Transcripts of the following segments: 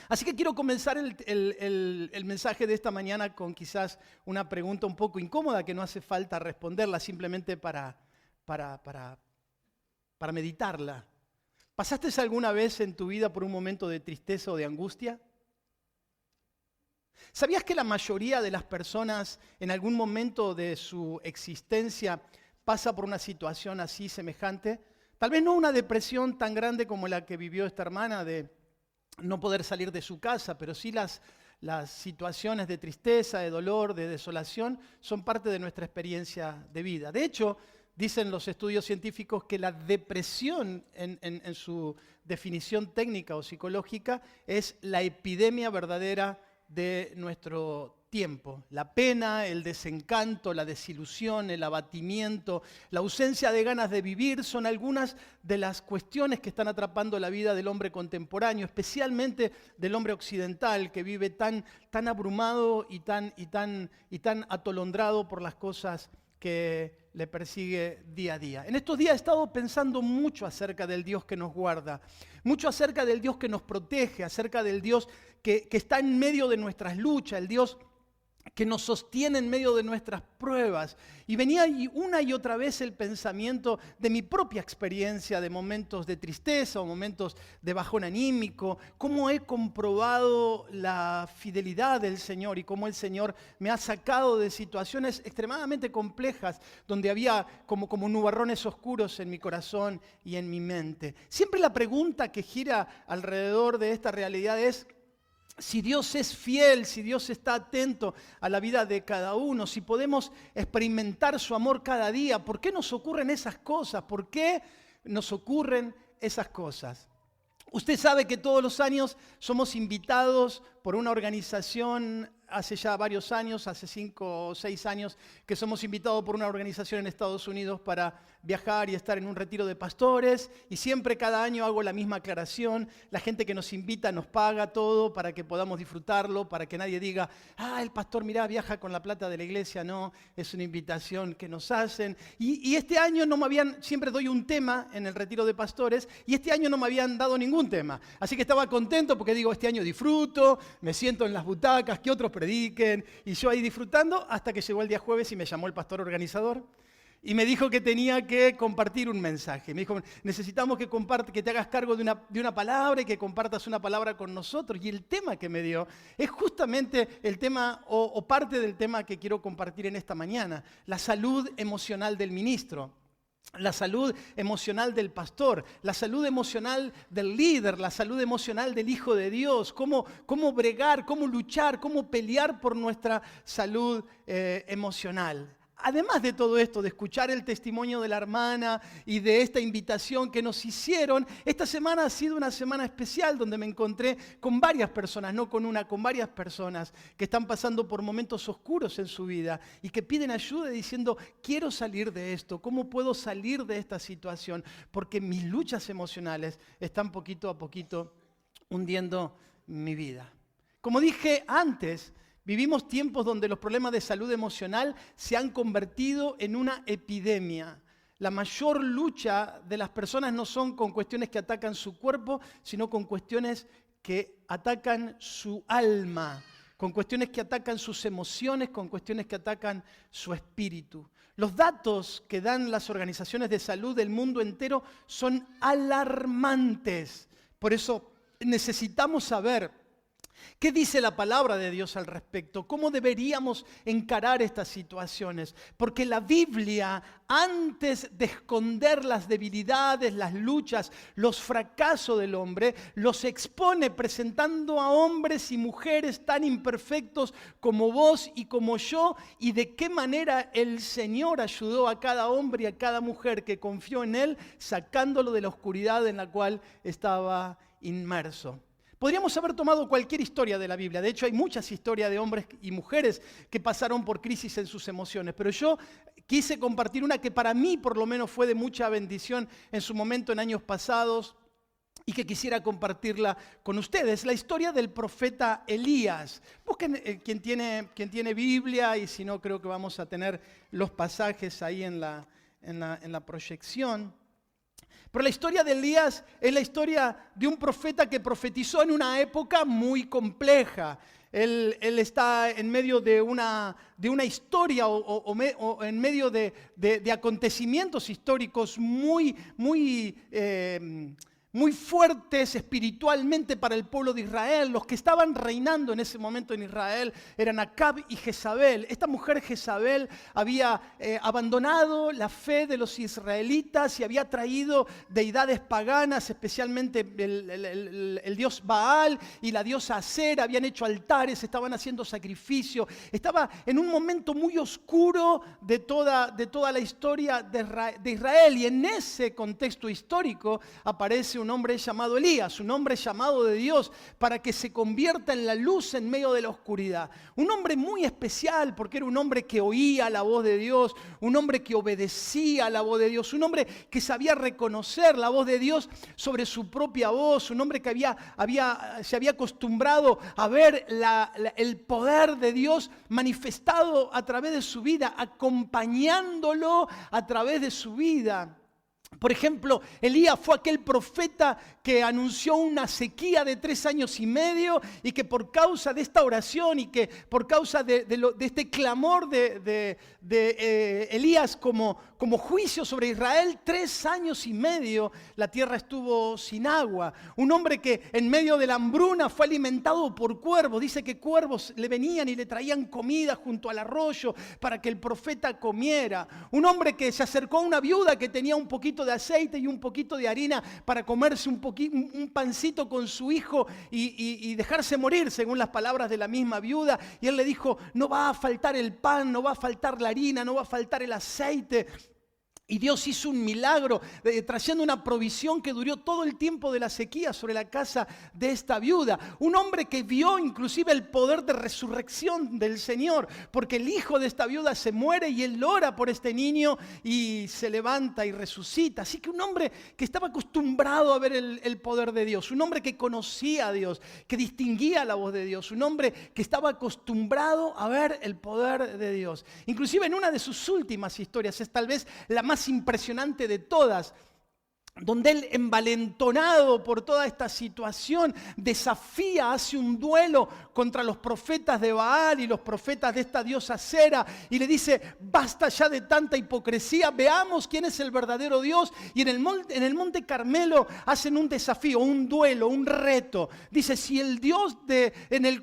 Así que quiero comenzar el mensaje de esta mañana con quizás una pregunta un poco incómoda que no hace falta responderla, simplemente para meditarla. ¿Pasaste alguna vez en tu vida por un momento de tristeza o de angustia? ¿Sabías que la mayoría de las personas en algún momento de su existencia pasa por una situación así semejante? Tal vez no una depresión tan grande como la que vivió esta hermana de no poder salir de su casa, pero sí las situaciones de tristeza, de dolor, de desolación, son parte de nuestra experiencia de vida. De hecho, dicen los estudios científicos que la depresión en su definición técnica o psicológica es la epidemia verdadera de nuestro tiempo. La pena, el desencanto, la desilusión, el abatimiento, la ausencia de ganas de vivir son algunas de las cuestiones que están atrapando la vida del hombre contemporáneo, especialmente del hombre occidental que vive tan abrumado y tan atolondrado por las cosas que le persigue día a día. En estos días he estado pensando mucho acerca del Dios que nos guarda, mucho acerca del Dios que nos protege, acerca del Dios que está en medio de nuestras luchas, el Dios que nos sostiene en medio de nuestras pruebas. Y venía una y otra vez el pensamiento de mi propia experiencia de momentos de tristeza o momentos de bajón anímico, cómo he comprobado la fidelidad del Señor y cómo el Señor me ha sacado de situaciones extremadamente complejas donde había como nubarrones oscuros en mi corazón y en mi mente. Siempre la pregunta que gira alrededor de esta realidad es: si Dios es fiel, si Dios está atento a la vida de cada uno, si podemos experimentar su amor cada día, ¿por qué nos ocurren esas cosas? ¿Por qué nos ocurren esas cosas? Usted sabe que todos los años somos invitados por una organización, hace ya varios años, hace 5 o 6 años, que somos invitados por una organización en Estados Unidos para viajar y estar en un retiro de pastores, y siempre cada año hago la misma aclaración: la gente que nos invita nos paga todo para que podamos disfrutarlo, para que nadie diga: el pastor, mirá, viaja con la plata de la iglesia. No, es una invitación que nos hacen. Y este año siempre doy un tema en el retiro de pastores, y este año no me habían dado ningún tema. Así que estaba contento porque digo, este año disfruto, me siento en las butacas, que otros prediquen, y yo ahí disfrutando, hasta que llegó el día jueves y me llamó el pastor organizador y me dijo que tenía que compartir un mensaje. Me dijo: necesitamos que te hagas cargo de una palabra y que compartas una palabra con nosotros. Y el tema que me dio es justamente el tema o parte del tema que quiero compartir en esta mañana: la salud emocional del ministro. La salud emocional del pastor, la salud emocional del líder, la salud emocional del Hijo de Dios, cómo bregar, cómo luchar, cómo pelear por nuestra salud emocional. Además de todo esto, de escuchar el testimonio de la hermana y de esta invitación que nos hicieron, esta semana ha sido una semana especial donde me encontré con varias personas, no con una, con varias personas que están pasando por momentos oscuros en su vida y que piden ayuda diciendo: quiero salir de esto, ¿cómo puedo salir de esta situación? Porque mis luchas emocionales están poquito a poquito hundiendo mi vida. Como dije antes, vivimos tiempos donde los problemas de salud emocional se han convertido en una epidemia. La mayor lucha de las personas no son con cuestiones que atacan su cuerpo, sino con cuestiones que atacan su alma, con cuestiones que atacan sus emociones, con cuestiones que atacan su espíritu. Los datos que dan las organizaciones de salud del mundo entero son alarmantes. Por eso necesitamos saber ¿qué dice la palabra de Dios al respecto? ¿Cómo deberíamos encarar estas situaciones? Porque la Biblia, antes de esconder las debilidades, las luchas, los fracasos del hombre, los expone presentando a hombres y mujeres tan imperfectos como vos y como yo, y de qué manera el Señor ayudó a cada hombre y a cada mujer que confió en Él, sacándolo de la oscuridad en la cual estaba inmerso. Podríamos haber tomado cualquier historia de la Biblia. De hecho, hay muchas historias de hombres y mujeres que pasaron por crisis en sus emociones. Pero yo quise compartir una que para mí, por lo menos, fue de mucha bendición en su momento, en años pasados, y que quisiera compartirla con ustedes. La historia del profeta Elías. Busquen quien tiene Biblia, y si no, creo que vamos a tener los pasajes ahí en la proyección. Pero la historia de Elías es la historia de un profeta que profetizó en una época muy compleja. Él está en medio de una historia o en medio de acontecimientos históricos muy fuertes espiritualmente para el pueblo de Israel. Los que estaban reinando en ese momento en Israel eran Acab y Jezabel. Esta mujer Jezabel había abandonado la fe de los israelitas y había traído deidades paganas, especialmente el dios Baal y la diosa Acera. Habían hecho altares, estaban haciendo sacrificio. Estaba en un momento muy oscuro de toda la historia de Israel. Y en ese contexto histórico aparece un hombre llamado Elías, un hombre llamado de Dios para que se convierta en la luz en medio de la oscuridad. Un hombre muy especial porque era un hombre que oía la voz de Dios, un hombre que obedecía la voz de Dios, un hombre que sabía reconocer la voz de Dios sobre su propia voz, un hombre que se había acostumbrado a ver el poder de Dios manifestado a través de su vida, acompañándolo a través de su vida. Por ejemplo, Elías fue aquel profeta que anunció una sequía de 3 años y medio y que por causa de esta oración y que por causa de este clamor de Elías como juicio sobre Israel, 3 años y medio la tierra estuvo sin agua. Un hombre que en medio de la hambruna fue alimentado por cuervos. Dice que cuervos le venían y le traían comida junto al arroyo para que el profeta comiera. Un hombre que se acercó a una viuda que tenía un poquito de aceite y un poquito de harina para comerse un pancito con su hijo y dejarse morir, según las palabras de la misma viuda. Y él le dijo: no va a faltar el pan, no va a faltar la harina, no va a faltar el aceite. Y Dios hizo un milagro trayendo una provisión que duró todo el tiempo de la sequía sobre la casa de esta viuda. Un hombre que vio inclusive el poder de resurrección del Señor, porque el hijo de esta viuda se muere y él ora por este niño y se levanta y resucita. Así que un hombre que estaba acostumbrado a ver el poder de Dios, un hombre que conocía a Dios, que distinguía la voz de Dios, un hombre que estaba acostumbrado a ver el poder de Dios. Inclusive en una de sus últimas historias, es tal vez la más impresionante de todas, donde él, envalentonado por toda esta situación, desafía, hace un duelo contra los profetas de Baal y los profetas de esta diosa Acera y le dice: basta ya de tanta hipocresía, veamos quién es el verdadero Dios. Y en el monte Carmelo hacen un desafío, un duelo, un reto. Dice: si el Dios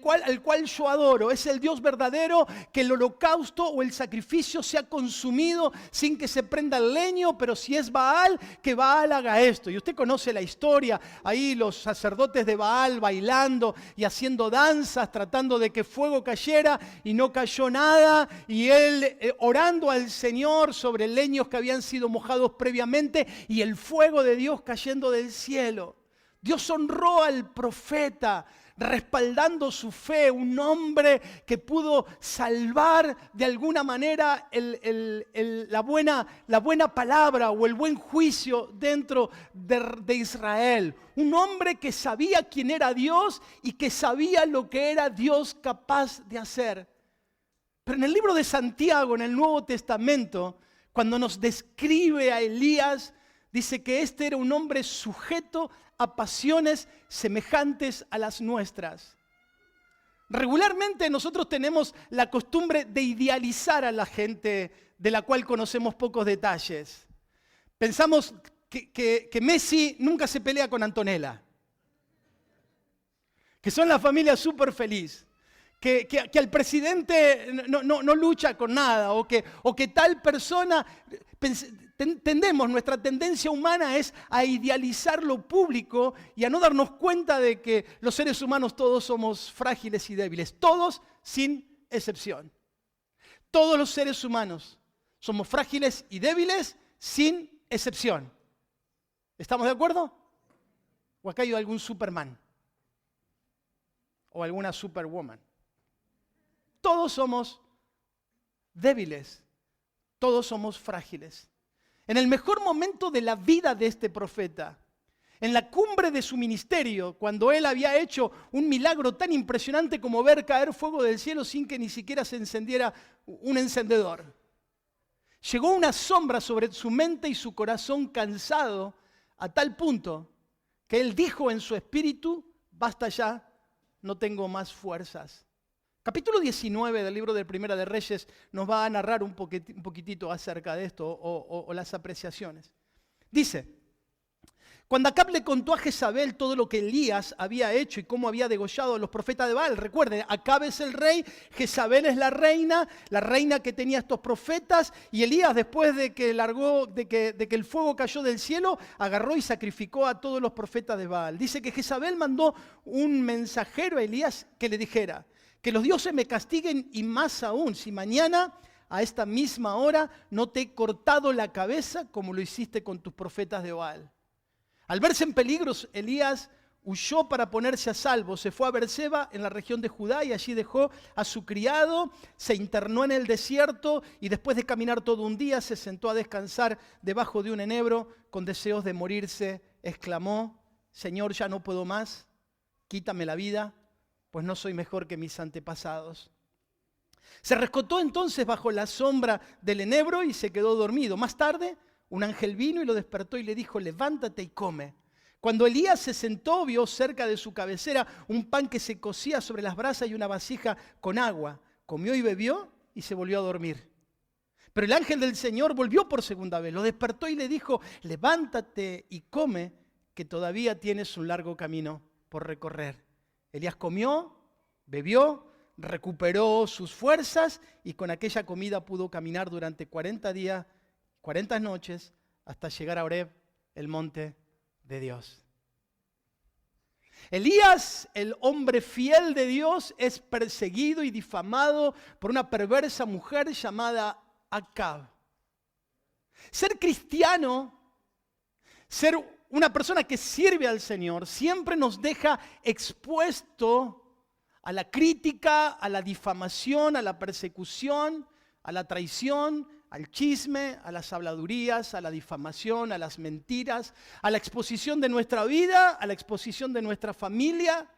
al cual yo adoro es el Dios verdadero, que el holocausto o el sacrificio sea consumido sin que se prenda el leño, pero si es Baal, que Baal haga esto. Y usted conoce la historia, ahí los sacerdotes de Baal bailando y haciendo danzas, tratando de que fuego cayera y no cayó nada, y él orando al Señor sobre leños que habían sido mojados previamente y el fuego de Dios cayendo del cielo. Dios honró al profeta, respaldando su fe, un hombre que pudo salvar de alguna manera la buena palabra o el buen juicio dentro de Israel. Un hombre que sabía quién era Dios y que sabía lo que era Dios capaz de hacer. Pero en el libro de Santiago, en el Nuevo Testamento, cuando nos describe a Elías, dice que este era un hombre sujeto a pasiones semejantes a las nuestras. Regularmente nosotros tenemos la costumbre de idealizar a la gente de la cual conocemos pocos detalles. Pensamos que Messi nunca se pelea con Antonella, que son la familia súper feliz. Que el presidente no lucha con nada, o que tal persona, nuestra tendencia humana es a idealizar lo público y a no darnos cuenta de que los seres humanos todos somos frágiles y débiles, todos sin excepción. Todos los seres humanos somos frágiles y débiles sin excepción. ¿Estamos de acuerdo? ¿O acá hay algún Superman? ¿O alguna Superwoman? Todos somos débiles, todos somos frágiles. En el mejor momento de la vida de este profeta, en la cumbre de su ministerio, cuando él había hecho un milagro tan impresionante como ver caer fuego del cielo sin que ni siquiera se encendiera un encendedor, llegó una sombra sobre su mente y su corazón cansado a tal punto que él dijo en su espíritu, basta ya, no tengo más fuerzas. Capítulo 19 del libro de Primera de Reyes nos va a narrar un poquitito acerca de esto o las apreciaciones. Dice, cuando Acab le contó a Jezabel todo lo que Elías había hecho y cómo había degollado a los profetas de Baal. Recuerden, Acab es el rey, Jezabel es la reina que tenía estos profetas, y Elías, después de que el fuego cayó del cielo, agarró y sacrificó a todos los profetas de Baal. Dice que Jezabel mandó un mensajero a Elías que le dijera, que los dioses me castiguen, y más aún, si mañana a esta misma hora no te he cortado la cabeza como lo hiciste con tus profetas de Baal. Al verse en peligro, Elías huyó para ponerse a salvo. Se fue a Beerseba, en la región de Judá, y allí dejó a su criado, se internó en el desierto y después de caminar todo un día se sentó a descansar debajo de un enebro con deseos de morirse. Exclamó, Señor, ya no puedo más, quítame la vida, pues no soy mejor que mis antepasados. Se rescató entonces bajo la sombra del enebro y se quedó dormido. Más tarde, un ángel vino y lo despertó y le dijo, levántate y come. Cuando Elías se sentó, vio cerca de su cabecera un pan que se cocía sobre las brasas y una vasija con agua. Comió y bebió y se volvió a dormir. Pero el ángel del Señor volvió por segunda vez, lo despertó y le dijo, levántate y come, que todavía tienes un largo camino por recorrer. Elías comió, bebió, recuperó sus fuerzas y con aquella comida pudo caminar durante 40 días, 40 noches, hasta llegar a Horeb, el monte de Dios. Elías, el hombre fiel de Dios, es perseguido y difamado por una perversa mujer llamada Acab. Ser cristiano, ser una persona que sirve al Señor, siempre nos deja expuesto a la crítica, a la difamación, a la persecución, a la traición, al chisme, a las habladurías, a la difamación, a las mentiras, a la exposición de nuestra vida, a la exposición de nuestra familia.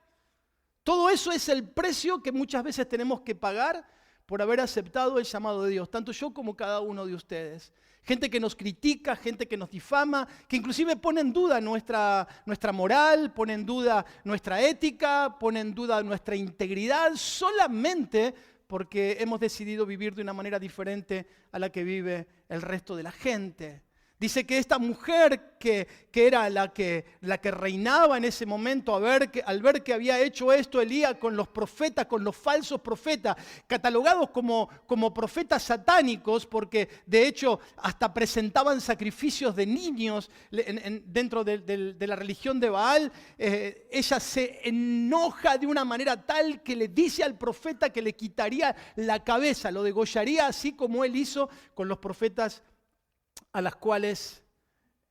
Todo eso es el precio que muchas veces tenemos que pagar por haber aceptado el llamado de Dios, tanto yo como cada uno de ustedes. Gente que nos critica, gente que nos difama, que inclusive pone en duda nuestra moral, pone en duda nuestra ética, pone en duda nuestra integridad, solamente porque hemos decidido vivir de una manera diferente a la que vive el resto de la gente. Dice que esta mujer que era la que reinaba en ese momento, al ver que había hecho esto Elías con los profetas, con los falsos profetas, catalogados como profetas satánicos, porque de hecho hasta presentaban sacrificios de niños dentro de la religión de Baal, ella se enoja de una manera tal que le dice al profeta que le quitaría la cabeza, lo degollaría así como él hizo con los profetas a las cuales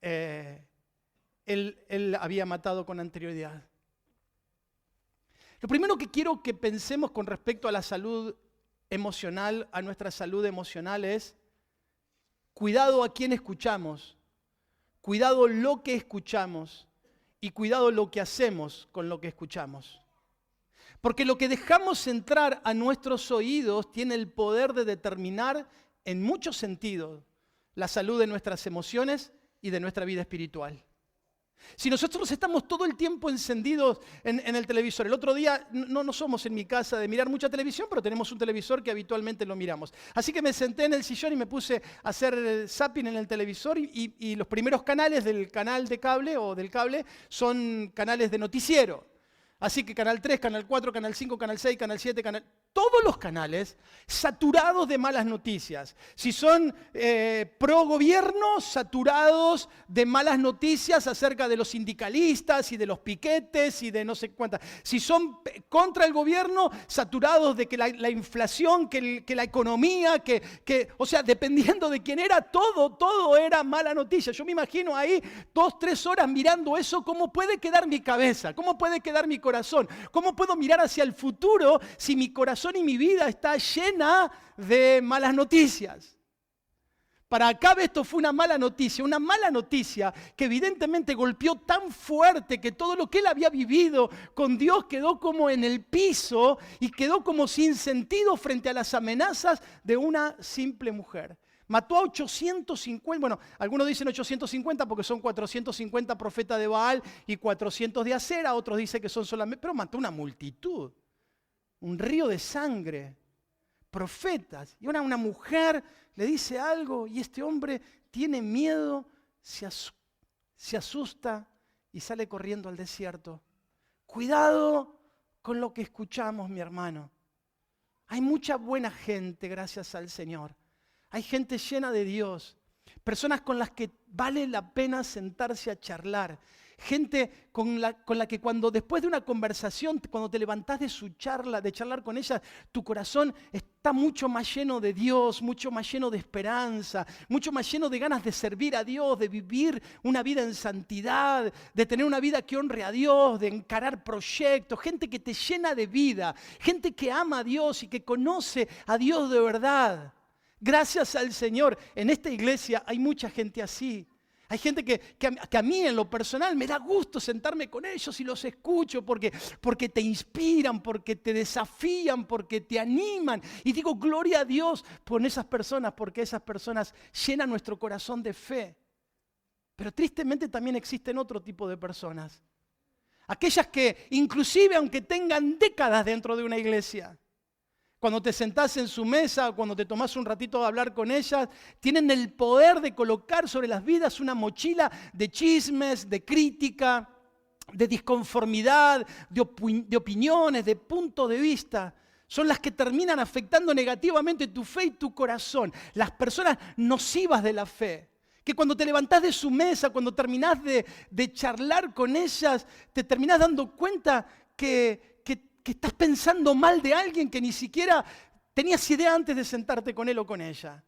él había matado con anterioridad. Lo primero que quiero que pensemos con respecto a la salud emocional, a nuestra salud emocional, es cuidado a quién escuchamos, cuidado lo que escuchamos y cuidado lo que hacemos con lo que escuchamos. Porque lo que dejamos entrar a nuestros oídos tiene el poder de determinar en muchos sentidos la salud de nuestras emociones y de nuestra vida espiritual. Si nosotros estamos todo el tiempo encendidos en el televisor, el otro día no somos en mi casa de mirar mucha televisión, pero tenemos un televisor que habitualmente lo miramos. Así que me senté en el sillón y me puse a hacer zapping en el televisor y los primeros canales del canal de cable o del cable son canales de noticiero. Así que Canal 3, Canal 4, Canal 5, Canal 6, Canal 7, todos los canales saturados de malas noticias. Si son pro gobierno, saturados de malas noticias acerca de los sindicalistas y de los piquetes y de no sé cuántas. Si son contra el gobierno, saturados de que la inflación, que la economía, o sea, dependiendo de quién era, todo era mala noticia. Yo me imagino ahí 2-3 horas mirando eso, ¿cómo puede quedar mi cabeza? ¿Cómo puede quedar mi corazón? ¿Cómo puedo mirar hacia el futuro si mi corazón y mi vida está llena de malas noticias? Para Acab esto fue una mala noticia que evidentemente golpeó tan fuerte que todo lo que él había vivido con Dios quedó como en el piso y quedó como sin sentido frente a las amenazas de una simple mujer. Mató a 850, bueno, algunos dicen 850 porque son 450 profetas de Baal y 400 de Acera, otros dicen que son solamente, pero mató una multitud, un río de sangre, profetas. Y ahora una mujer le dice algo y este hombre tiene miedo, se asusta y sale corriendo al desierto. Cuidado con lo que escuchamos, mi hermano. Hay mucha buena gente, gracias al Señor. Hay gente llena de Dios, personas con las que vale la pena sentarse a charlar, gente con la que cuando después de una conversación, cuando te levantás de su charla, de charlar con ella, tu corazón está mucho más lleno de Dios, mucho más lleno de esperanza, mucho más lleno de ganas de servir a Dios, de vivir una vida en santidad, de tener una vida que honre a Dios, de encarar proyectos, gente que te llena de vida, gente que ama a Dios y que conoce a Dios de verdad. Gracias al Señor, en esta iglesia hay mucha gente así. Hay gente que a mí en lo personal me da gusto sentarme con ellos y los escucho porque te inspiran, porque te desafían, porque te animan. Y digo, gloria a Dios por esas personas, porque esas personas llenan nuestro corazón de fe. Pero tristemente también existen otro tipo de personas. Aquellas que inclusive aunque tengan décadas dentro de una iglesia, cuando te sentás en su mesa, cuando te tomás un ratito de hablar con ellas, tienen el poder de colocar sobre las vidas una mochila de chismes, de crítica, de disconformidad, de opiniones, de puntos de vista. Son las que terminan afectando negativamente tu fe y tu corazón. Las personas nocivas de la fe. Que cuando te levantás de su mesa, cuando terminás de charlar con ellas, te terminás dando cuenta que estás pensando mal de alguien que ni siquiera tenías idea antes de sentarte con él o con ella.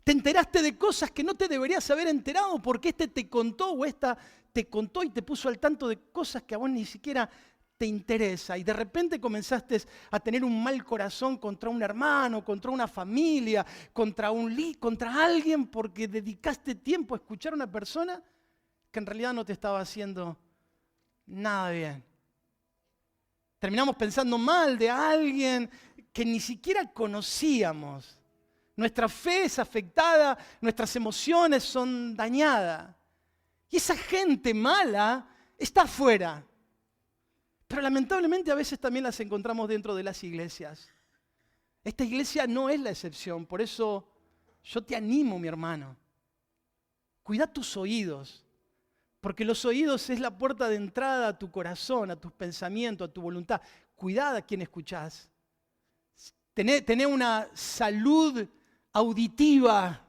Te enteraste de cosas que no te deberías haber enterado porque este te contó o esta te contó y te puso al tanto de cosas que a vos ni siquiera te interesa. Y de repente comenzaste a tener un mal corazón contra un hermano, contra una familia, contra alguien porque dedicaste tiempo a escuchar a una persona que en realidad no te estaba haciendo nada bien. Terminamos pensando mal de alguien que ni siquiera conocíamos. Nuestra fe es afectada, nuestras emociones son dañadas. Y esa gente mala está afuera. Pero lamentablemente a veces también las encontramos dentro de las iglesias. Esta iglesia no es la excepción, por eso yo te animo, mi hermano. Cuida tus oídos. Porque los oídos es la puerta de entrada a tu corazón, a tus pensamientos, a tu voluntad. Cuidado a quien escuchás. Tené una salud auditiva,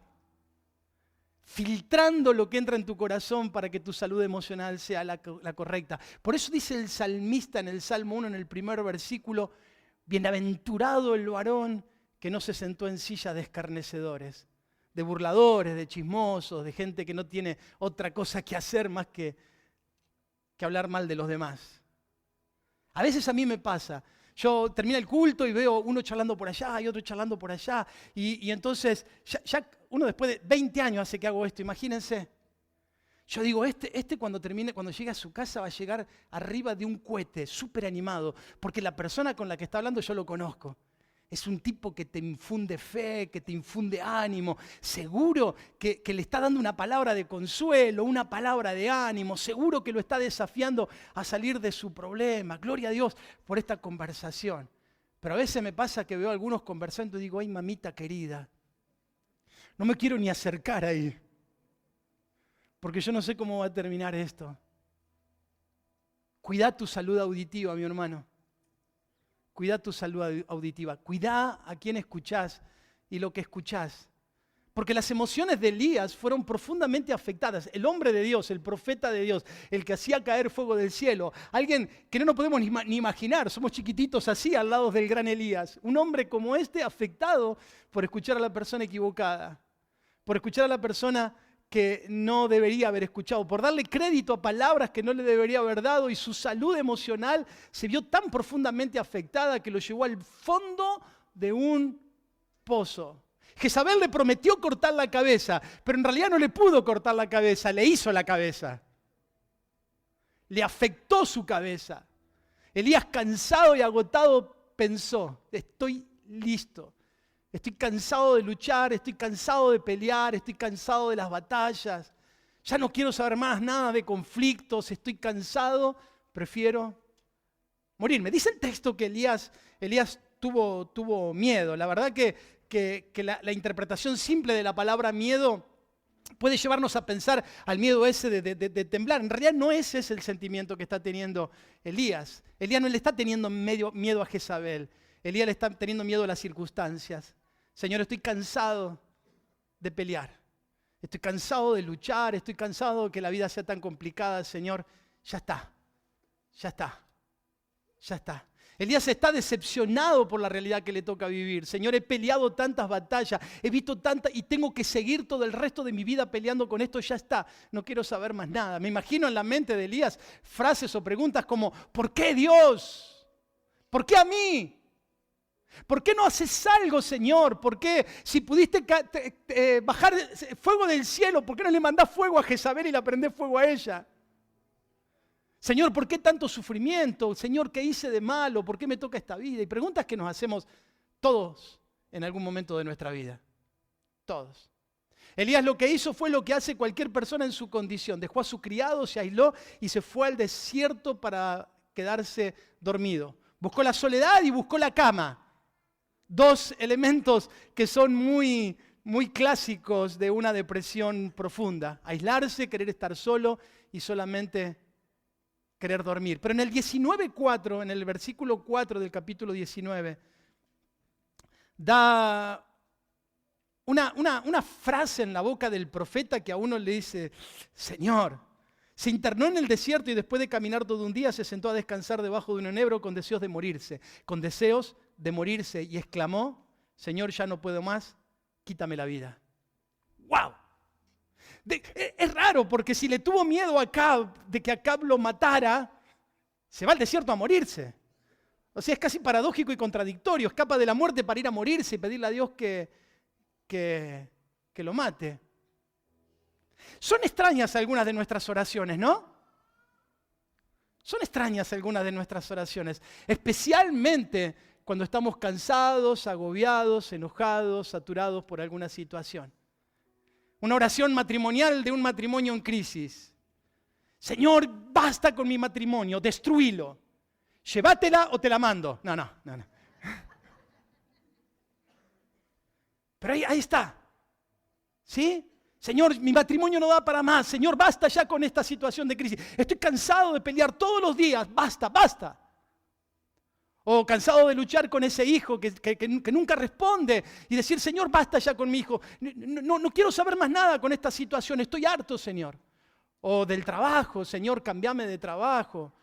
filtrando lo que entra en tu corazón para que tu salud emocional sea la correcta. Por eso dice el salmista en el Salmo 1, en el primer versículo, bienaventurado el varón que no se sentó en silla de escarnecedores, de burladores, de chismosos, de gente que no tiene otra cosa que hacer más que hablar mal de los demás. A veces a mí me pasa, yo termino el culto y veo uno charlando por allá y otro charlando por allá, y entonces ya uno después de 20 años hace que hago esto, imagínense. Yo digo, cuando llegue a su casa va a llegar arriba de un cohete, súper animado, porque la persona con la que está hablando yo lo conozco. Es un tipo que te infunde fe, que te infunde ánimo. Seguro que le está dando una palabra de consuelo, una palabra de ánimo. Seguro que lo está desafiando a salir de su problema. Gloria a Dios por esta conversación. Pero a veces me pasa que veo a algunos conversando y digo, ay mamita querida, no me quiero ni acercar ahí. Porque yo no sé cómo va a terminar esto. Cuida tu salud auditiva, mi hermano. Cuida tu salud auditiva, cuida a quién escuchás y lo que escuchás. Porque las emociones de Elías fueron profundamente afectadas. El hombre de Dios, el profeta de Dios, el que hacía caer fuego del cielo. Alguien que no nos podemos ni imaginar, somos chiquititos así al lado del gran Elías. Un hombre como este afectado por escuchar a la persona equivocada, por escuchar a la persona que no debería haber escuchado, por darle crédito a palabras que no le debería haber dado, y su salud emocional se vio tan profundamente afectada que lo llevó al fondo de un pozo. Jezabel le prometió cortar la cabeza, pero en realidad no le pudo cortar la cabeza, le hizo la cabeza. Le afectó su cabeza. Elías, cansado y agotado, pensó, estoy listo. Estoy cansado de luchar, estoy cansado de pelear, estoy cansado de las batallas. Ya no quiero saber más nada de conflictos, estoy cansado, prefiero morirme. Dice el texto que Elías tuvo miedo. La verdad que la interpretación simple de la palabra miedo puede llevarnos a pensar al miedo ese de temblar. En realidad no ese es el sentimiento que está teniendo Elías. Elías no le está teniendo miedo a Jezabel. Elías le está teniendo miedo a las circunstancias. Señor, estoy cansado de pelear. Estoy cansado de luchar. Estoy cansado de que la vida sea tan complicada. Señor, ya está. Ya está. Ya está. Elías está decepcionado por la realidad que le toca vivir. Señor, he peleado tantas batallas, he visto tantas y tengo que seguir todo el resto de mi vida peleando con esto. Ya está, no quiero saber más nada. Me imagino en la mente de Elías frases o preguntas como, ¿por qué Dios? ¿Por qué a mí? ¿Por qué no haces algo, Señor? ¿Por qué si pudiste bajar fuego del cielo, por qué no le mandás fuego a Jezabel y le prendés fuego a ella? Señor, ¿por qué tanto sufrimiento? Señor, ¿qué hice de malo? ¿Por qué me toca esta vida? Y preguntas que nos hacemos todos en algún momento de nuestra vida. Todos. Elías lo que hizo fue lo que hace cualquier persona en su condición. Dejó a su criado, se aisló y se fue al desierto para quedarse dormido. Buscó la soledad y buscó la cama. Dos elementos que son muy clásicos de una depresión profunda. Aislarse, querer estar solo y solamente querer dormir. Pero en el 19:4, en el versículo 4 del capítulo 19, da una frase en la boca del profeta que a uno le dice, Señor, se internó en el desierto y después de caminar todo un día se sentó a descansar debajo de un enebro con deseos de morirse, y exclamó, Señor, ya no puedo más, quítame la vida. ¡Wow! Es raro porque si le tuvo miedo a Acab de que Acab lo matara, se va al desierto a morirse. O sea, es casi paradójico y contradictorio. Escapa de la muerte para ir a morirse y pedirle a Dios que lo mate. Son extrañas algunas de nuestras oraciones, ¿no? Son extrañas algunas de nuestras oraciones, especialmente cuando estamos cansados, agobiados, enojados, saturados por alguna situación. Una oración matrimonial de un matrimonio en crisis. Señor, basta con mi matrimonio, destruílo. Llévatela o te la mando. No. Pero ahí está. ¿Sí? Señor, mi matrimonio no da para más. Señor, basta ya con esta situación de crisis. Estoy cansado de pelear todos los días. Basta. O cansado de luchar con ese hijo que nunca responde y decir, Señor, basta ya con mi hijo. No quiero saber más nada con esta situación. Estoy harto, Señor. O del trabajo, Señor, cambiame de trabajo.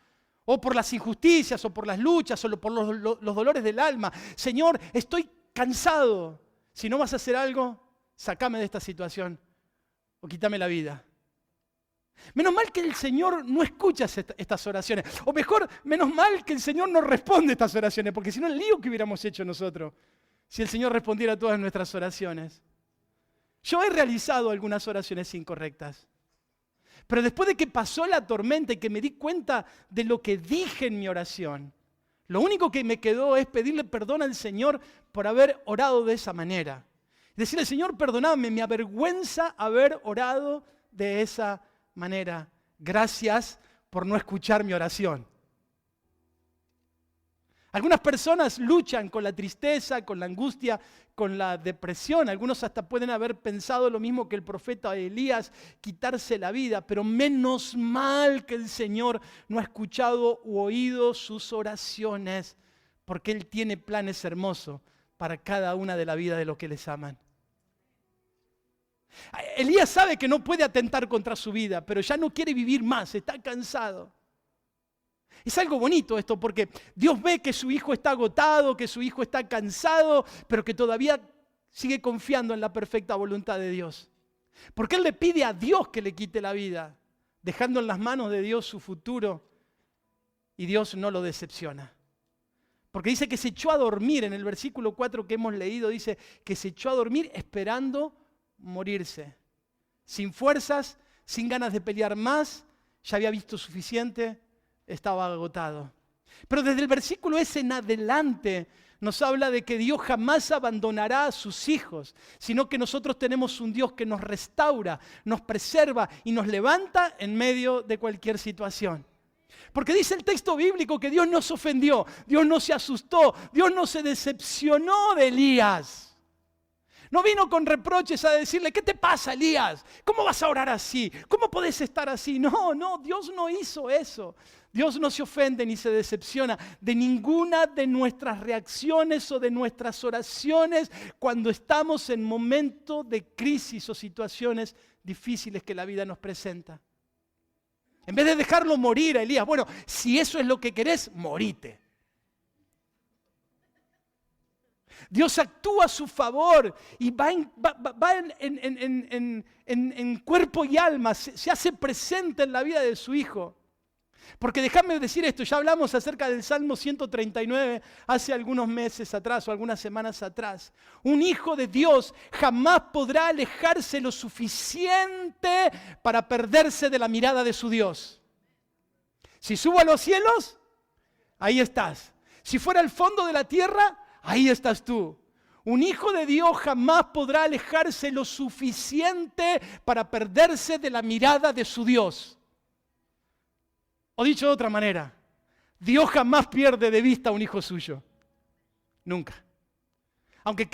O por las injusticias, o por las luchas, o por los dolores del alma. Señor, estoy cansado. Si no vas a hacer algo, sácame de esta situación o quítame la vida. Menos mal que el Señor no escucha estas oraciones. O mejor, menos mal que el Señor no responde estas oraciones, porque si no, el lío que hubiéramos hecho nosotros, si el Señor respondiera a todas nuestras oraciones. Yo he realizado algunas oraciones incorrectas. Pero después de que pasó la tormenta y que me di cuenta de lo que dije en mi oración, lo único que me quedó es pedirle perdón al Señor por haber orado de esa manera. Decirle, Señor, perdóname, me avergüenza haber orado de esa manera. Gracias por no escuchar mi oración. Algunas personas luchan con la tristeza, con la angustia, con la depresión. Algunos hasta pueden haber pensado lo mismo que el profeta Elías, quitarse la vida. Pero menos mal que el Señor no ha escuchado u oído sus oraciones, porque Él tiene planes hermosos para cada una de la vida de los que les aman. Elías sabe que no puede atentar contra su vida, pero ya no quiere vivir más, está cansado. Es algo bonito esto, porque Dios ve que su hijo está agotado, que su hijo está cansado, pero que todavía sigue confiando en la perfecta voluntad de Dios. Porque Él le pide a Dios que le quite la vida, dejando en las manos de Dios su futuro, y Dios no lo decepciona. Porque dice que se echó a dormir, en el versículo 4 que hemos leído, dice que se echó a dormir esperando morirse. Sin fuerzas, sin ganas de pelear más, ya había visto suficiente, estaba agotado. Pero desde el versículo ese en adelante nos habla de que Dios jamás abandonará a sus hijos, sino que nosotros tenemos un Dios que nos restaura, nos preserva y nos levanta en medio de cualquier situación. Porque dice el texto bíblico que Dios no se ofendió, Dios no se asustó, Dios no se decepcionó de Elías. No vino con reproches a decirle, ¿qué te pasa, Elías? ¿Cómo vas a orar así? ¿Cómo podés estar así? No, Dios no hizo eso. Dios no se ofende ni se decepciona de ninguna de nuestras reacciones o de nuestras oraciones cuando estamos en momentos de crisis o situaciones difíciles que la vida nos presenta. En vez de dejarlo morir a Elías, bueno, si eso es lo que querés, morite. Dios actúa a su favor y va en cuerpo y alma, se hace presente en la vida de su hijo. Porque déjame decir esto, ya hablamos acerca del Salmo 139 hace algunos meses atrás o algunas semanas atrás. Un hijo de Dios jamás podrá alejarse lo suficiente para perderse de la mirada de su Dios. Si subo a los cielos, ahí estás. Si fuera al fondo de la tierra, ahí estás tú. Un hijo de Dios jamás podrá alejarse lo suficiente para perderse de la mirada de su Dios. O dicho de otra manera, Dios jamás pierde de vista a un hijo suyo. Nunca. Aunque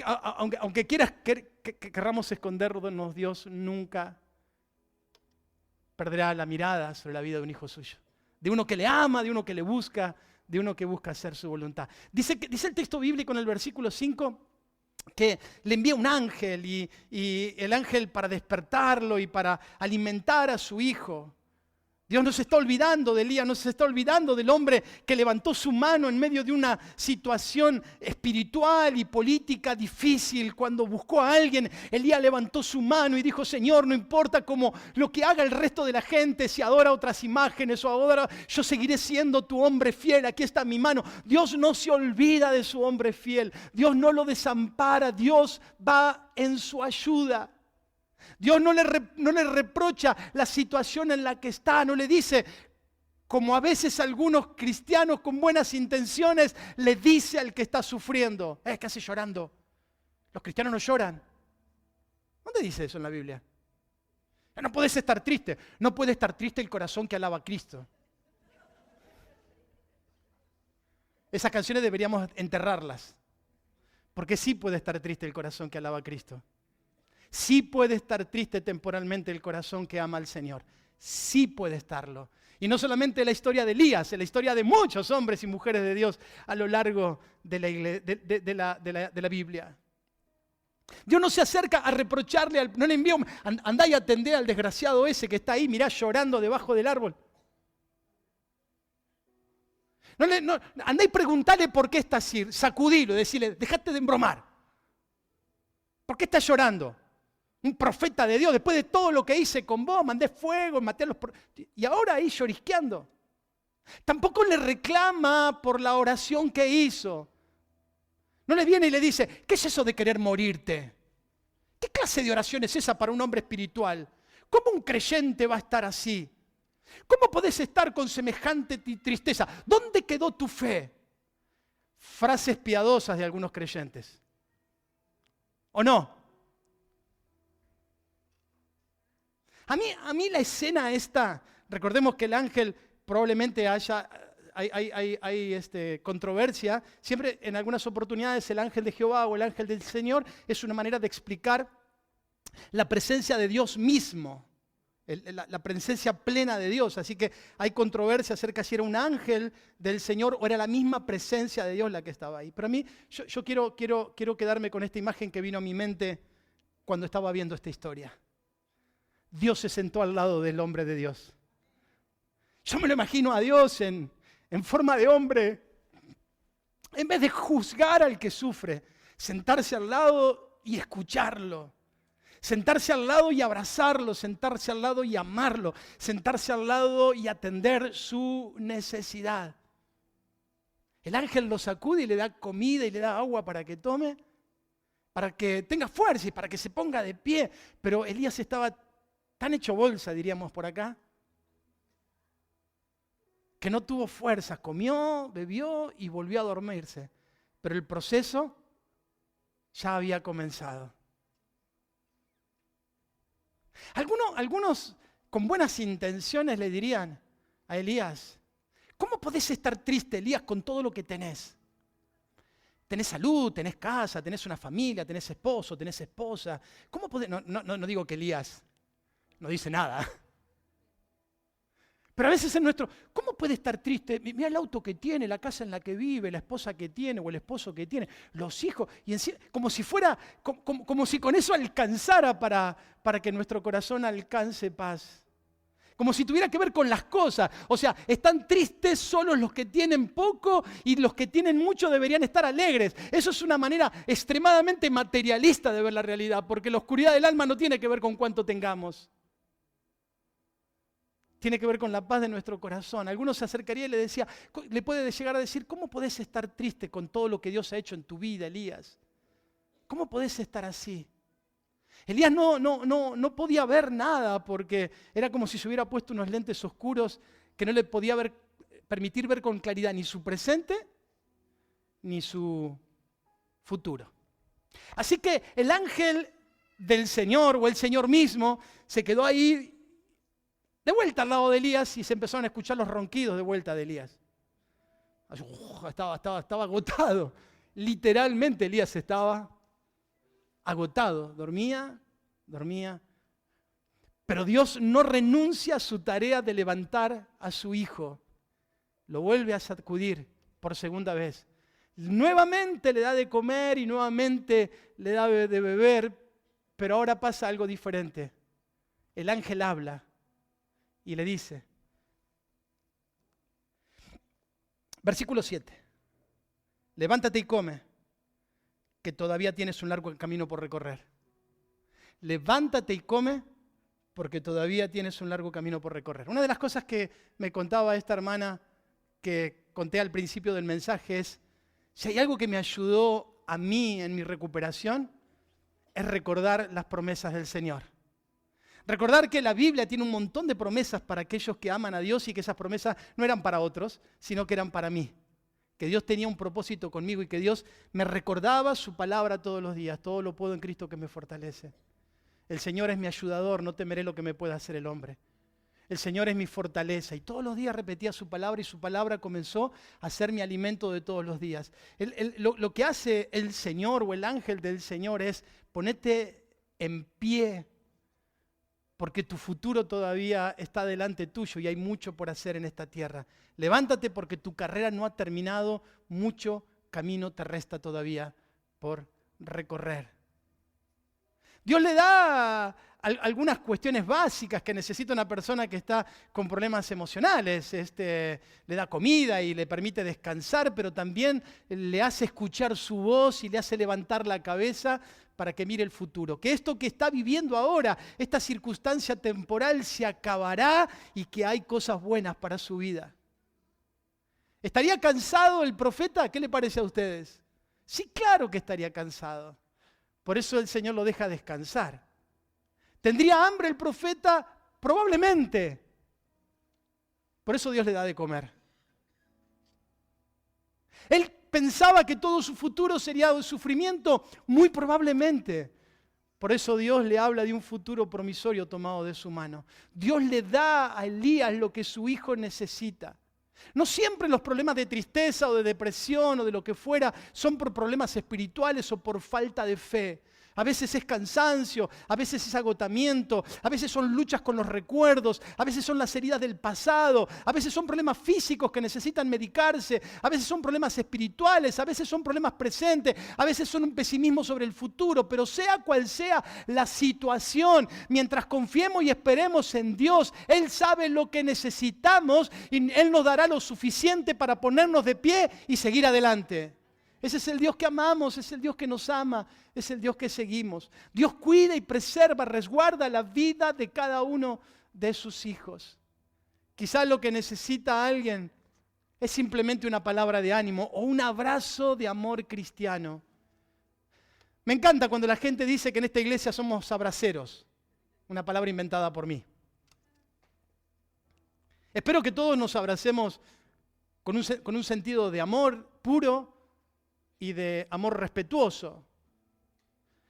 querramos escondernos, Dios nunca perderá la mirada sobre la vida de un hijo suyo. De uno que le ama, de uno que le busca, de uno que busca hacer su voluntad. Dice el texto bíblico en el versículo 5 que le envía un ángel y el ángel para despertarlo y para alimentar a su hijo. Dios no se está olvidando de Elías, no se está olvidando del hombre que levantó su mano en medio de una situación espiritual y política difícil. Cuando buscó a alguien, Elías levantó su mano y dijo, Señor, no importa cómo lo que haga el resto de la gente, si adora otras imágenes o adora, yo seguiré siendo tu hombre fiel, aquí está mi mano. Dios no se olvida de su hombre fiel, Dios no lo desampara, Dios va en su ayuda. Dios no le reprocha la situación en la que está, no le dice, como a veces algunos cristianos con buenas intenciones le dice al que está sufriendo, ¿qué hace llorando? Los cristianos no lloran. ¿Dónde dice eso en la Biblia? No puedes estar triste, no puede estar triste el corazón que alaba a Cristo. Esas canciones deberíamos enterrarlas, porque sí puede estar triste el corazón que alaba a Cristo. Sí puede estar triste temporalmente el corazón que ama al Señor. Sí puede estarlo. Y no solamente la historia de Elías, la historia de muchos hombres y mujeres de Dios a lo largo de la Biblia. Dios no se acerca a reprocharle, no le envía, andá y atendé al desgraciado ese que está ahí, mirá, llorando debajo del árbol. Andá y preguntale por qué está así, sacudilo y decirle, dejate de embromar. ¿Por qué estás llorando? Un profeta de Dios, después de todo lo que hice con vos, mandé fuego, maté a los... Y ahora ahí llorisqueando. Tampoco le reclama por la oración que hizo. No le viene y le dice, ¿qué es eso de querer morirte? ¿Qué clase de oración es esa para un hombre espiritual? ¿Cómo un creyente va a estar así? ¿Cómo podés estar con semejante tristeza? ¿Dónde quedó tu fe? Frases piadosas de algunos creyentes. ¿O no? A mí la escena esta, recordemos que el ángel probablemente hay controversia, siempre en algunas oportunidades el ángel de Jehová o el ángel del Señor es una manera de explicar la presencia de Dios mismo, la presencia plena de Dios, así que hay controversia acerca si era un ángel del Señor o era la misma presencia de Dios la que estaba ahí. Pero a mí, yo quiero quedarme con esta imagen que vino a mi mente cuando estaba viendo esta historia. Dios se sentó al lado del hombre de Dios. Yo me lo imagino a Dios en forma de hombre. En vez de juzgar al que sufre, sentarse al lado y escucharlo. Sentarse al lado y abrazarlo, sentarse al lado y amarlo, sentarse al lado y atender su necesidad. El ángel lo sacude y le da comida y le da agua para que tome, para que tenga fuerza y para que se ponga de pie. Pero Elías estaba tan hecho bolsa, diríamos por acá, que no tuvo fuerzas, comió, bebió y volvió a dormirse. Pero el proceso ya había comenzado. Algunos con buenas intenciones le dirían a Elías, ¿cómo podés estar triste, Elías, con todo lo que tenés? Tenés salud, tenés casa, tenés una familia, tenés esposo, tenés esposa. ¿Cómo podés? No digo que Elías no dice nada. Pero a veces es nuestro, ¿cómo puede estar triste? Mira el auto que tiene, la casa en la que vive, la esposa que tiene o el esposo que tiene, los hijos, y como si fuera, como si con eso alcanzara para que nuestro corazón alcance paz. Como si tuviera que ver con las cosas. O sea, están tristes solos los que tienen poco y los que tienen mucho deberían estar alegres. Eso es una manera extremadamente materialista de ver la realidad, porque la oscuridad del alma no tiene que ver con cuánto tengamos. Tiene que ver con la paz de nuestro corazón. Algunos se acercarían y le puede llegar a decir, ¿cómo podés estar triste con todo lo que Dios ha hecho en tu vida, Elías? ¿Cómo podés estar así? Elías no podía ver nada porque era como si se hubiera puesto unos lentes oscuros que no le podía permitir ver con claridad ni su presente ni su futuro. Así que el ángel del Señor o el Señor mismo se quedó ahí de vuelta al lado de Elías y se empezaron a escuchar los ronquidos de vuelta de Elías. Estaba agotado. Literalmente Elías estaba agotado. Dormía. Pero Dios no renuncia a su tarea de levantar a su hijo. Lo vuelve a sacudir por segunda vez. Nuevamente le da de comer y nuevamente le da de beber, pero ahora pasa algo diferente. El ángel habla y le dice, versículo 7, levántate y come, que todavía tienes un largo camino por recorrer. Levántate y come, porque todavía tienes un largo camino por recorrer. Una de las cosas que me contaba esta hermana, que conté al principio del mensaje, es, si hay algo que me ayudó a mí en mi recuperación, es recordar las promesas del Señor. Recordar que la Biblia tiene un montón de promesas para aquellos que aman a Dios y que esas promesas no eran para otros, sino que eran para mí. Que Dios tenía un propósito conmigo y que Dios me recordaba su palabra todos los días. Todo lo puedo en Cristo que me fortalece. El Señor es mi ayudador, no temeré lo que me pueda hacer el hombre. El Señor es mi fortaleza. Y todos los días repetía su palabra y su palabra comenzó a ser mi alimento de todos los días. Lo que hace el Señor o el ángel del Señor es ponerte en pie, porque tu futuro todavía está delante tuyo y hay mucho por hacer en esta tierra. Levántate porque tu carrera no ha terminado, mucho camino te resta todavía por recorrer. Dios le da algunas cuestiones básicas que necesita una persona que está con problemas emocionales. Le da comida y le permite descansar, pero también le hace escuchar su voz y le hace levantar la cabeza para que mire el futuro. Que esto que está viviendo ahora, esta circunstancia temporal, se acabará y que hay cosas buenas para su vida. ¿Estaría cansado el profeta? ¿Qué le parece a ustedes? Sí, claro que estaría cansado. Por eso el Señor lo deja descansar. ¿Tendría hambre el profeta? Probablemente. Por eso Dios le da de comer. Él pensaba que todo su futuro sería de sufrimiento, muy probablemente. Por eso Dios le habla de un futuro promisorio tomado de su mano. Dios le da a Elías lo que su hijo necesita. No siempre los problemas de tristeza o de depresión o de lo que fuera son por problemas espirituales o por falta de fe. A veces es cansancio, a veces es agotamiento, a veces son luchas con los recuerdos, a veces son las heridas del pasado, a veces son problemas físicos que necesitan medicarse, a veces son problemas espirituales, a veces son problemas presentes, a veces son un pesimismo sobre el futuro, pero sea cual sea la situación, mientras confiemos y esperemos en Dios, Él sabe lo que necesitamos y Él nos dará lo suficiente para ponernos de pie y seguir adelante. Ese es el Dios que amamos, es el Dios que nos ama, es el Dios que seguimos. Dios cuida y preserva, resguarda la vida de cada uno de sus hijos. Quizás lo que necesita alguien es simplemente una palabra de ánimo o un abrazo de amor cristiano. Me encanta cuando la gente dice que en esta iglesia somos abraceros, una palabra inventada por mí. Espero que todos nos abracemos con un sentido de amor puro y de amor respetuoso.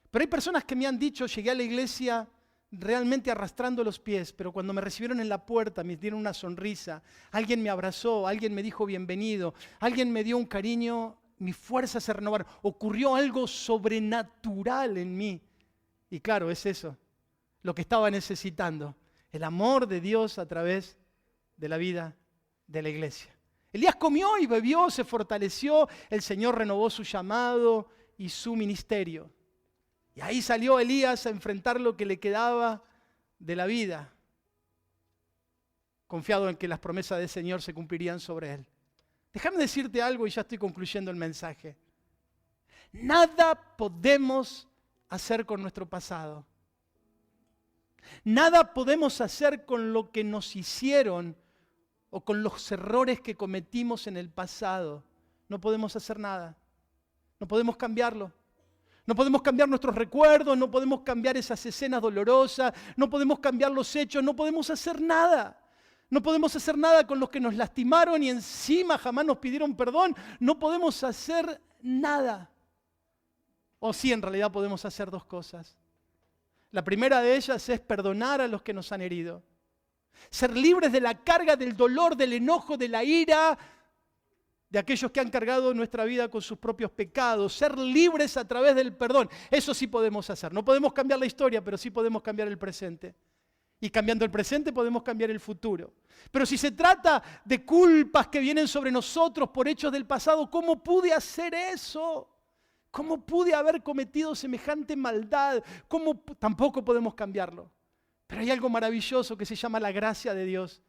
Pero hay personas que me han dicho, llegué a la iglesia realmente arrastrando los pies, pero cuando me recibieron en la puerta me dieron una sonrisa, alguien me abrazó, alguien me dijo bienvenido, alguien me dio un cariño, mis fuerzas se renovaron, ocurrió algo sobrenatural en mí. Y claro, es eso, lo que estaba necesitando, el amor de Dios a través de la vida de la iglesia. Elías comió y bebió, se fortaleció, el Señor renovó su llamado y su ministerio. Y ahí salió Elías a enfrentar lo que le quedaba de la vida, confiado en que las promesas del Señor se cumplirían sobre él. Déjame decirte algo y ya estoy concluyendo el mensaje. Nada podemos hacer con nuestro pasado. Nada podemos hacer con lo que nos hicieron o con los errores que cometimos en el pasado. No podemos hacer nada. No podemos cambiarlo. No podemos cambiar nuestros recuerdos, no podemos cambiar esas escenas dolorosas, no podemos cambiar los hechos, no podemos hacer nada. No podemos hacer nada con los que nos lastimaron y encima jamás nos pidieron perdón. No podemos hacer nada. O sí, en realidad podemos hacer dos cosas. La primera de ellas es perdonar a los que nos han herido. Ser libres de la carga, del dolor, del enojo, de la ira, de aquellos que han cargado nuestra vida con sus propios pecados, ser libres a través del perdón. Eso sí podemos hacer. No podemos cambiar la historia, pero sí podemos cambiar el presente. Y cambiando el presente podemos cambiar el futuro. Pero si se trata de culpas que vienen sobre nosotros por hechos del pasado, ¿cómo pude hacer eso? ¿Cómo pude haber cometido semejante maldad? Tampoco podemos cambiarlo. Pero hay algo maravilloso que se llama la gracia de Dios,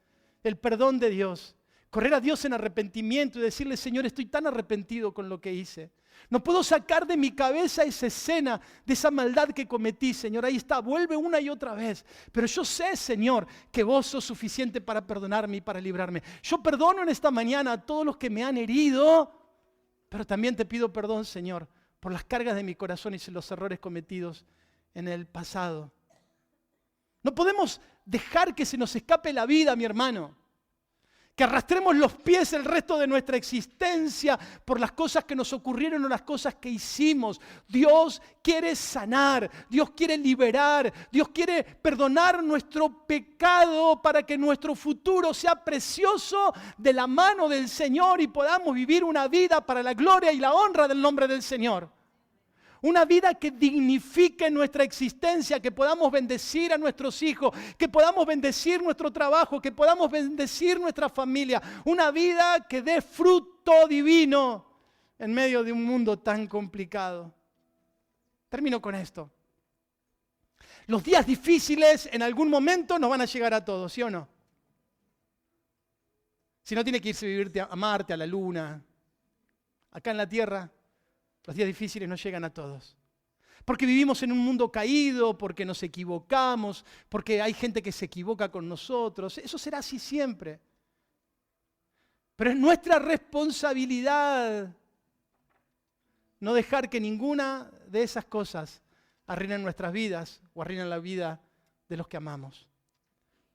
el perdón de Dios. Correr a Dios en arrepentimiento y decirle, Señor, estoy tan arrepentido con lo que hice. No puedo sacar de mi cabeza esa escena de esa maldad que cometí, Señor. Ahí está, vuelve una y otra vez. Pero yo sé, Señor, que vos sos suficiente para perdonarme y para librarme. Yo perdono en esta mañana a todos los que me han herido, pero también te pido perdón, Señor, por las cargas de mi corazón y los errores cometidos en el pasado. No podemos dejar que se nos escape la vida, mi hermano. Que arrastremos los pies el resto de nuestra existencia por las cosas que nos ocurrieron o las cosas que hicimos. Dios quiere sanar, Dios quiere liberar, Dios quiere perdonar nuestro pecado para que nuestro futuro sea precioso de la mano del Señor y podamos vivir una vida para la gloria y la honra del nombre del Señor. Una vida que dignifique nuestra existencia, que podamos bendecir a nuestros hijos, que podamos bendecir nuestro trabajo, que podamos bendecir nuestra familia. Una vida que dé fruto divino en medio de un mundo tan complicado. Termino con esto. Los días difíciles en algún momento nos van a llegar a todos, ¿sí o no? Si no, tiene que irse a vivir a Marte, a la Luna. Acá en la Tierra, los días difíciles nos llegan a todos. Porque vivimos en un mundo caído, porque nos equivocamos, porque hay gente que se equivoca con nosotros. Eso será así siempre. Pero es nuestra responsabilidad no dejar que ninguna de esas cosas arruinen nuestras vidas o arruinen la vida de los que amamos.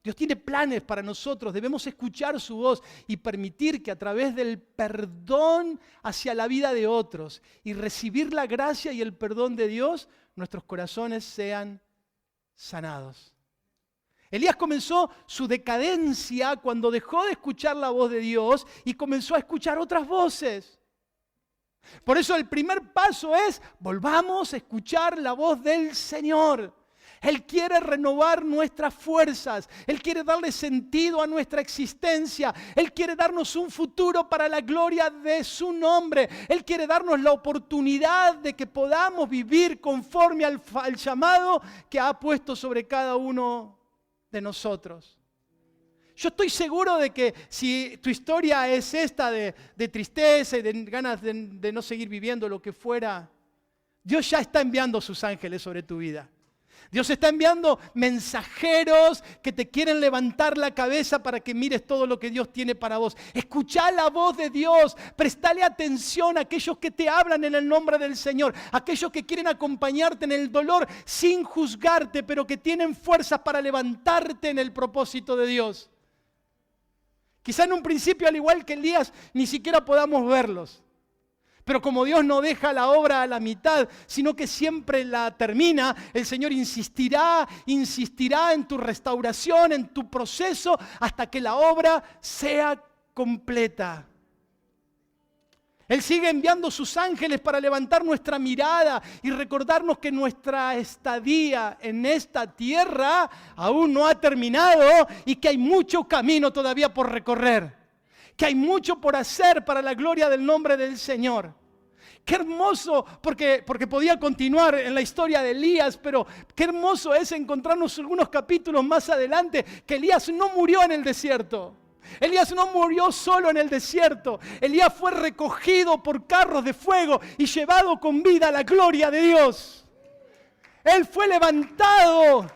Dios tiene planes para nosotros, debemos escuchar su voz y permitir que a través del perdón hacia la vida de otros y recibir la gracia y el perdón de Dios, nuestros corazones sean sanados. Elías comenzó su decadencia cuando dejó de escuchar la voz de Dios y comenzó a escuchar otras voces. Por eso el primer paso es, volvamos a escuchar la voz del Señor. Él quiere renovar nuestras fuerzas. Él quiere darle sentido a nuestra existencia. Él quiere darnos un futuro para la gloria de su nombre. Él quiere darnos la oportunidad de que podamos vivir conforme al llamado que ha puesto sobre cada uno de nosotros. Yo estoy seguro de que si tu historia es esta de tristeza y de ganas de no seguir viviendo lo que fuera, Dios ya está enviando sus ángeles sobre tu vida. Dios está enviando mensajeros que te quieren levantar la cabeza para que mires todo lo que Dios tiene para vos. Escuchá la voz de Dios, prestale atención a aquellos que te hablan en el nombre del Señor, aquellos que quieren acompañarte en el dolor sin juzgarte, pero que tienen fuerzas para levantarte en el propósito de Dios. Quizá en un principio, al igual que Elías, ni siquiera podamos verlos. Pero como Dios no deja la obra a la mitad, sino que siempre la termina, el Señor insistirá en tu restauración, en tu proceso, hasta que la obra sea completa. Él sigue enviando sus ángeles para levantar nuestra mirada y recordarnos que nuestra estadía en esta tierra aún no ha terminado y que hay mucho camino todavía por recorrer. Que hay mucho por hacer para la gloria del nombre del Señor. Qué hermoso, porque podía continuar en la historia de Elías, pero qué hermoso es encontrarnos algunos capítulos más adelante que Elías no murió en el desierto. Elías no murió solo en el desierto. Elías fue recogido por carros de fuego y llevado con vida a la gloria de Dios. Él fue levantado.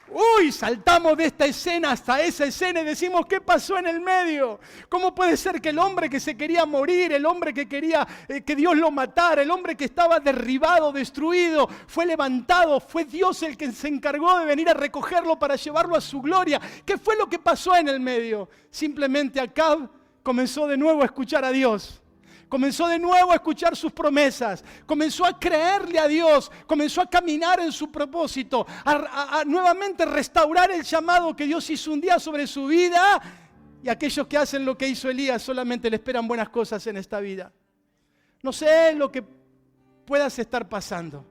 Uy, saltamos de esta escena hasta esa escena y decimos, ¿qué pasó en el medio? ¿Cómo puede ser que el hombre que se quería morir, el hombre que quería que Dios lo matara, el hombre que estaba derribado, destruido, fue levantado? Fue Dios el que se encargó de venir a recogerlo para llevarlo a su gloria. ¿Qué fue lo que pasó en el medio? Simplemente Acab comenzó de nuevo a escuchar a Dios. Comenzó de nuevo a escuchar sus promesas, comenzó a creerle a Dios, comenzó a caminar en su propósito, a nuevamente restaurar el llamado que Dios hizo un día sobre su vida. Y aquellos que hacen lo que hizo Elías solamente le esperan buenas cosas en esta vida. No sé lo que puedas estar pasando,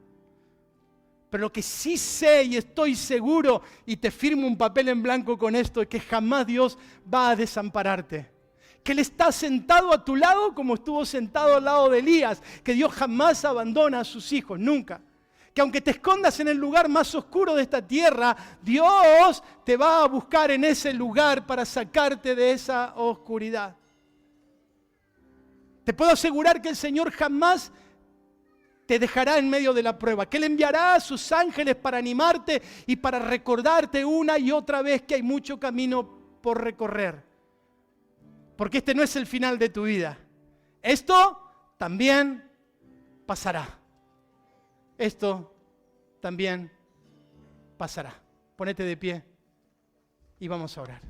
pero lo que sí sé y estoy seguro, y te firmo un papel en blanco con esto, es que jamás Dios va a desampararte. Que Él está sentado a tu lado como estuvo sentado al lado de Elías. Que Dios jamás abandona a sus hijos, nunca. Que aunque te escondas en el lugar más oscuro de esta tierra, Dios te va a buscar en ese lugar para sacarte de esa oscuridad. Te puedo asegurar que el Señor jamás te dejará en medio de la prueba. Que Él enviará a sus ángeles para animarte y para recordarte una y otra vez que hay mucho camino por recorrer. Porque este no es el final de tu vida. Esto también pasará. Esto también pasará. Ponete de pie y vamos a orar.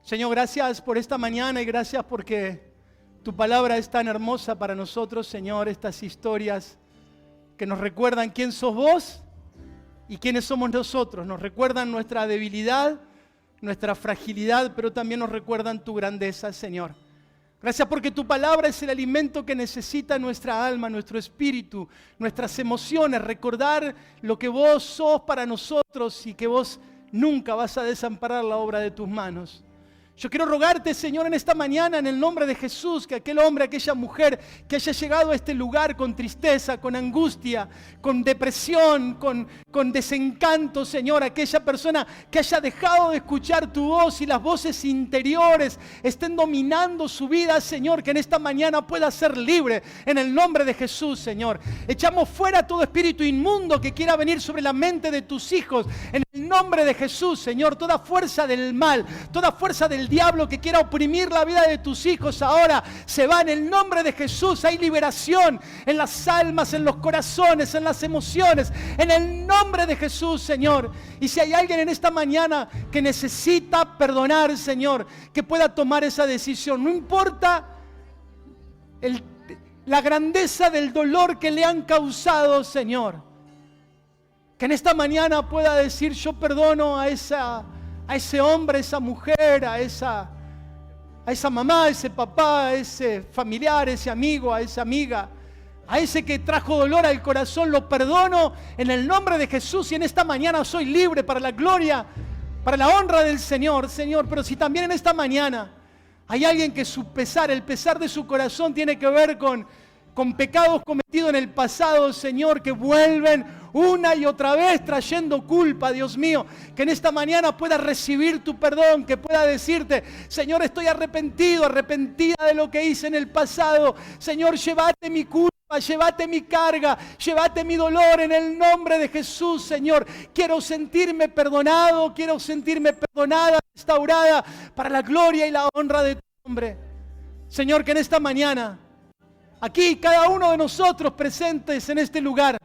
Señor, gracias por esta mañana y gracias porque tu palabra es tan hermosa para nosotros, Señor. Estas historias que nos recuerdan quién sos vos y quiénes somos nosotros. Nos recuerdan nuestra debilidad, nuestra fragilidad, pero también nos recuerdan tu grandeza, Señor. Gracias porque tu palabra es el alimento que necesita nuestra alma, nuestro espíritu, nuestras emociones. Recordar lo que vos sos para nosotros y que vos nunca vas a desamparar la obra de tus manos. Yo quiero rogarte, Señor, en esta mañana, en el nombre de Jesús, que aquel hombre, aquella mujer que haya llegado a este lugar con tristeza, con angustia, con depresión, con desencanto, Señor, aquella persona que haya dejado de escuchar tu voz y las voces interiores estén dominando su vida, Señor, que en esta mañana pueda ser libre, en el nombre de Jesús, Señor. Echamos fuera todo espíritu inmundo que quiera venir sobre la mente de tus hijos, en el nombre de Jesús, Señor. Toda fuerza del mal, toda fuerza del diablo que quiera oprimir la vida de tus hijos ahora se va en el nombre de Jesús. Hay liberación en las almas, en los corazones, en las emociones, en el nombre de Jesús, Señor. Y si hay alguien en esta mañana que necesita perdonar, Señor, que pueda tomar esa decisión. No importa la grandeza del dolor que le han causado, Señor. Que en esta mañana pueda decir: yo perdono a ese hombre, a esa mujer, a esa mamá, a ese papá, a ese familiar, a ese amigo, a esa amiga, a ese que trajo dolor al corazón. Lo perdono en el nombre de Jesús y en esta mañana soy libre para la gloria, para la honra del Señor, Señor. Pero si también en esta mañana hay alguien que su pesar, el pesar de su corazón tiene que ver con pecados cometidos en el pasado, Señor, que vuelven una y otra vez trayendo culpa, Dios mío, que en esta mañana pueda recibir tu perdón, que pueda decirte: Señor, estoy arrepentido, arrepentida de lo que hice en el pasado. Señor, llévate mi culpa, llévate mi carga, llévate mi dolor en el nombre de Jesús, Señor. Quiero sentirme perdonado, quiero sentirme perdonada, restaurada para la gloria y la honra de tu nombre. Señor, que en esta mañana aquí cada uno de nosotros presentes en este lugar,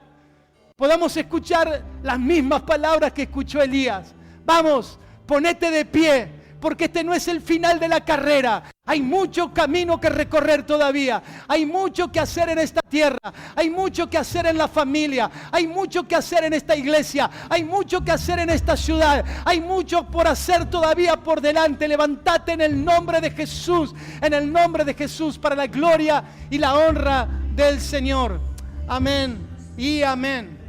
podamos escuchar las mismas palabras que escuchó Elías. Vamos, ponete de pie, porque este no es el final de la carrera. Hay mucho camino que recorrer todavía. Hay mucho que hacer en esta tierra. Hay mucho que hacer en la familia. Hay mucho que hacer en esta iglesia. Hay mucho que hacer en esta ciudad. Hay mucho por hacer todavía por delante. Levántate en el nombre de Jesús. En el nombre de Jesús, para la gloria y la honra del Señor. Amén y amén.